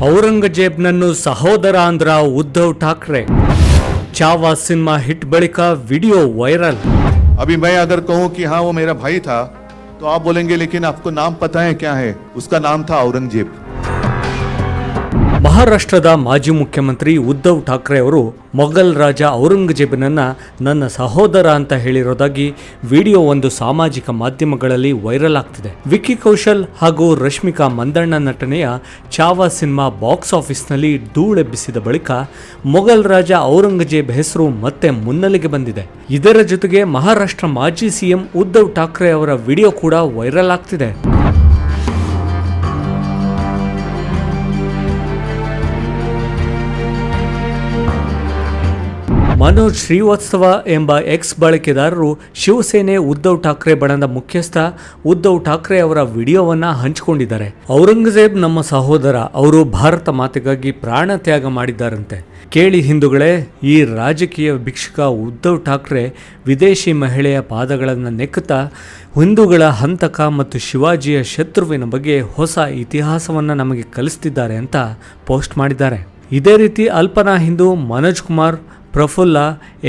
ಔರಂಗಜೇಬ್ನನ್ನು ಸಹೋದರ ಅಂದ್ರ Uddhav Thackeray. ಚಾವಾ cinema hit ಬಳಿಕ ವಿಡಿಯೋ ವೈರಲ್. अभी मैं अगर कहूं कि हाँ वो मेरा भाई था तो आप बोलेंगे लेकिन आपको नाम पता है क्या है? उसका नाम था औरंगजेब. ಮಹಾರಾಷ್ಟ್ರದ ಮಾಜಿ ಮುಖ್ಯಮಂತ್ರಿ ಉದ್ಧವ್ ಠಾಕ್ರೆ ಅವರು ಮೊಘಲ್ ರಾಜ ಔರಂಗಜೇಬನನ್ನ ನನ್ನ ಸಹೋದರ ಅಂತ ಹೇಳಿರೋದಾಗಿ ವಿಡಿಯೋ ಒಂದು ಸಾಮಾಜಿಕ ಮಾಧ್ಯಮಗಳಲ್ಲಿ ವೈರಲ್ ಆಗ್ತಿದೆ. ವಿಕ್ಕಿ ಕೌಶಲ್ ಹಾಗೂ ರಶ್ಮಿಕಾ ಮಂದಣ್ಣ ನಟನೆಯ ಚಾವಾ ಸಿನಿಮಾ ಬಾಕ್ಸ್ ಆಫೀಸ್ನಲ್ಲಿ ಧೂಳೆಬ್ಬಿಸಿದ ಬಳಿಕ ಮೊಘಲ್ ರಾಜ ಔರಂಗಜೇಬ್ ಹೆಸರು ಮತ್ತೆ ಮುನ್ನೆಲೆಗೆ ಬಂದಿದೆ. ಇದರ ಜೊತೆಗೆ ಮಹಾರಾಷ್ಟ್ರ ಮಾಜಿ ಸಿಎಂ ಉದ್ಧವ್ ಠಾಕ್ರೆ ಅವರ ವಿಡಿಯೋ ಕೂಡ ವೈರಲ್ ಆಗ್ತಿದೆ. ಮನೋಜ್ ಶ್ರೀವಾತ್ಸವ ಎಂಬ ಎಕ್ಸ್ ಬಳಕೆದಾರರು ಶಿವಸೇನೆ ಉದ್ಧವ್ ಠಾಕ್ರೆ ಬಣದ ಮುಖ್ಯಸ್ಥ ಉದ್ಧವ್ ಠಾಕ್ರೆ ಅವರ ವಿಡಿಯೋವನ್ನ ಹಂಚಿಕೊಂಡಿದ್ದಾರೆ. ಔರಂಗಜೇಬ್ ನಮ್ಮ ಸಹೋದರ, ಅವರು ಭಾರತ ಮಾತೆಗಾಗಿ ಪ್ರಾಣ ತ್ಯಾಗ ಮಾಡಿದ್ದಾರಂತೆ. ಕೇಳಿ ಹಿಂದೂಗಳೇ, ಈ ರಾಜಕೀಯ ಭಿಕ್ಷುಕ ಉದ್ಧವ್ ಠಾಕ್ರೆ ವಿದೇಶಿ ಮಹಿಳೆಯ ಪಾದಗಳನ್ನು ನೆಕ್ಕುತ್ತಾ ಹಿಂದೂಗಳ ಹಂತಕ ಮತ್ತು ಶಿವಾಜಿಯ ಶತ್ರುವಿನ ಬಗ್ಗೆ ಹೊಸ ಇತಿಹಾಸವನ್ನು ನಮಗೆ ಕಲಿಸ್ತಿದ್ದಾರೆ ಅಂತ ಪೋಸ್ಟ್ ಮಾಡಿದ್ದಾರೆ. ಇದೇ ರೀತಿ ಅಲ್ಪನಾ ಹಿಂದೂ, ಮನೋಜ್ ಕುಮಾರ್, ಪ್ರಫುಲ್ಲ,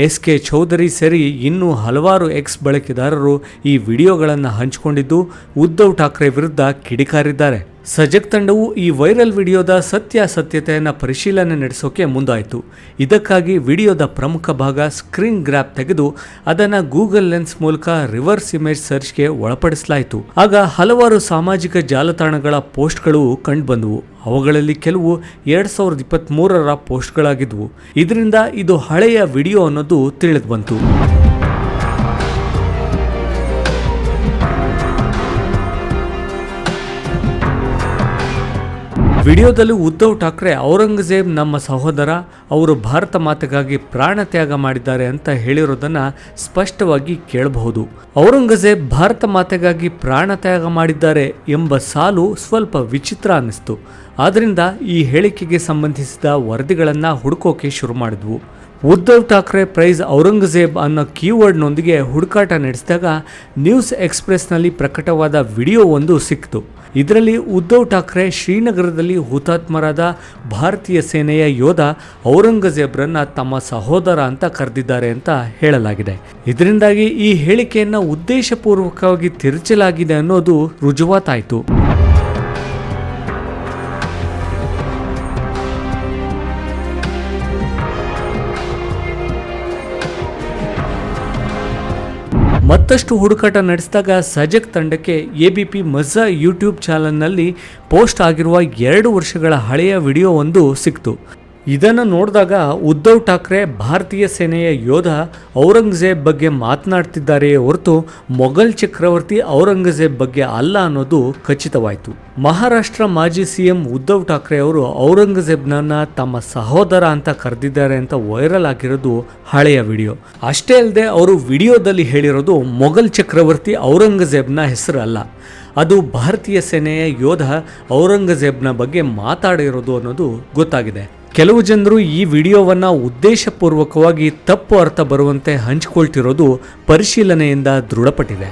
ಎಸ್.ಕೆ. ಚೌಧರಿ ಸೇರಿ ಇನ್ನೂ ಹಲವಾರು ಎಕ್ಸ್ ಬಳಕೆದಾರರು ಈ ವಿಡಿಯೋಗಳನ್ನು ಹಂಚಿಕೊಂಡಿದ್ದು ಉದ್ಧವ್ ಠಾಕ್ರೆ ವಿರುದ್ಧ ಕಿಡಿಕಾರಿದ್ದಾರೆ. ಸಜಗ್ ತಂಡವು ಈ ವೈರಲ್ ವಿಡಿಯೋದ ಸತ್ಯಾಸತ್ಯತೆಯನ್ನು ಪರಿಶೀಲನೆ ನಡೆಸೋಕೆ ಮುಂದಾಯಿತು. ಇದಕ್ಕಾಗಿ ವಿಡಿಯೋದ ಪ್ರಮುಖ ಭಾಗ ಸ್ಕ್ರೀನ್ ಗ್ರ್ಯಾಬ್ ತೆಗೆದು ಅದನ್ನು ಗೂಗಲ್ ಲೆನ್ಸ್ ಮೂಲಕ ರಿವರ್ಸ್ ಇಮೇಜ್ ಸರ್ಚ್ಗೆ ಒಳಪಡಿಸಲಾಯಿತು. ಆಗ ಹಲವಾರು ಸಾಮಾಜಿಕ ಜಾಲತಾಣಗಳ ಪೋಸ್ಟ್ಗಳು ಕಂಡುಬಂದವು. ಅವುಗಳಲ್ಲಿ ಕೆಲವು 2023ರ ಪೋಸ್ಟ್ಗಳಾಗಿದ್ವು. ಇದರಿಂದ ಇದು ಹಳೆಯ ವಿಡಿಯೋ ಅನ್ನೋದು ತಿಳಿದು ಬಂತು. ವಿಡಿಯೋದಲ್ಲಿ ಉದ್ಧವ್ ಠಾಕ್ರೆ ಔರಂಗಜೇಬ್ ನಮ್ಮ ಸಹೋದರ, ಅವರು ಭಾರತ ಮಾತೆಗಾಗಿ ಪ್ರಾಣ ತ್ಯಾಗ ಮಾಡಿದ್ದಾರೆ ಅಂತ ಹೇಳಿರೋದನ್ನ ಸ್ಪಷ್ಟವಾಗಿ ಕೇಳಬಹುದು. ಔರಂಗಜೇಬ್ ಭಾರತ ಮಾತೆಗಾಗಿ ಪ್ರಾಣ ತ್ಯಾಗ ಮಾಡಿದ್ದಾರೆ ಎಂಬ ಸಾಲು ಸ್ವಲ್ಪ ವಿಚಿತ್ರ ಅನ್ನಿಸ್ತು. ಆದ್ರಿಂದ ಈ ಹೇಳಿಕೆಗೆ ಸಂಬಂಧಿಸಿದ ವರದಿಗಳನ್ನು ಹುಡುಕೋಕೆ ಶುರು ಮಾಡಿದ್ವು. ಉದ್ಧವ್ ಠಾಕ್ರೆ ಪ್ರೈಸ್ ಔರಂಗಜೇಬ್ ಅನ್ನೋ ಕೀವರ್ಡ್ನೊಂದಿಗೆ ಹುಡುಕಾಟ ನಡೆಸಿದಾಗ ನ್ಯೂಸ್ ಎಕ್ಸ್ಪ್ರೆಸ್ನಲ್ಲಿ ಪ್ರಕಟವಾದ ವಿಡಿಯೋ ಒಂದು ಸಿಕ್ತು. ಇದರಲ್ಲಿ ಉದ್ಧವ್ ಠಾಕ್ರೆ ಶ್ರೀನಗರದಲ್ಲಿ ಹುತಾತ್ಮರಾದ ಭಾರತೀಯ ಸೇನೆಯ ಯೋಧ ಔರಂಗಜೇಬ್ರನ್ನ ತಮ್ಮ ಸಹೋದರ ಅಂತ ಕರೆದಿದ್ದಾರೆ ಅಂತ ಹೇಳಲಾಗಿದೆ. ಇದರಿಂದಾಗಿ ಈ ಹೇಳಿಕೆಯನ್ನು ಉದ್ದೇಶಪೂರ್ವಕವಾಗಿ ತಿರುಚಲಾಗಿದೆ ಅನ್ನೋದು ರುಜುವಾತಾಯಿತು. ಮತ್ತಷ್ಟು ಹುಡುಕಾಟ ನಡೆಸಿದಾಗ ಸಜಗ್ ತಂಡಕ್ಕೆ ಎಬಿಪಿ ಮಜಾ ಯೂಟ್ಯೂಬ್ ಚಾನಲ್ನಲ್ಲಿ ಪೋಸ್ಟ್ ಆಗಿರುವ 2 ವರ್ಷಗಳ ಹಳೆಯ ವಿಡಿಯೋ ಒಂದು ಸಿಕ್ತು. ಇದನ್ನು ನೋಡಿದಾಗ ಉದ್ಧವ್ ಠಾಕ್ರೆ ಭಾರತೀಯ ಸೇನೆಯ ಯೋಧ ಔರಂಗಜೇಬ್ ಬಗ್ಗೆ ಮಾತನಾಡ್ತಿದ್ದಾರೆಯೇ ಹೊರತು ಮೊಘಲ್ ಚಕ್ರವರ್ತಿ ಔರಂಗಜೇಬ್ ಬಗ್ಗೆ ಅಲ್ಲ ಅನ್ನೋದು ಖಚಿತವಾಯಿತು. ಮಹಾರಾಷ್ಟ್ರ ಮಾಜಿ ಸಿಎಂ ಉದ್ಧವ್ ಠಾಕ್ರೆ ಅವರು ಔರಂಗಜೇಬ್ನನ್ನ ತಮ್ಮ ಸಹೋದರ ಅಂತ ಕರೆದಿದ್ದಾರೆ ಅಂತ ವೈರಲ್ ಆಗಿರೋದು ಹಳೆಯ ವಿಡಿಯೋ. ಅಷ್ಟೇ ಅಲ್ಲದೆ ಅವರು ವಿಡಿಯೋದಲ್ಲಿ ಹೇಳಿರೋದು ಮೊಘಲ್ ಚಕ್ರವರ್ತಿ ಔರಂಗಜೇಬ್ನ ಹೆಸರು ಅಲ್ಲ, ಅದು ಭಾರತೀಯ ಸೇನೆಯ ಯೋಧ ಔರಂಗಜೇಬ್ನ ಬಗ್ಗೆ ಮಾತಾಡಿರೋದು ಅನ್ನೋದು ಗೊತ್ತಾಗಿದೆ. ಕೆಲವು ಜನರು ಈ ವಿಡಿಯೋವನ್ನು ಉದ್ದೇಶಪೂರ್ವಕವಾಗಿ ತಪ್ಪು ಅರ್ಥ ಬರುವಂತೆ ಹಂಚಿಕೊಳ್ತಿರೋದು ಪರಿಶೀಲನೆಯಿಂದ ದೃಢಪಟ್ಟಿದೆ.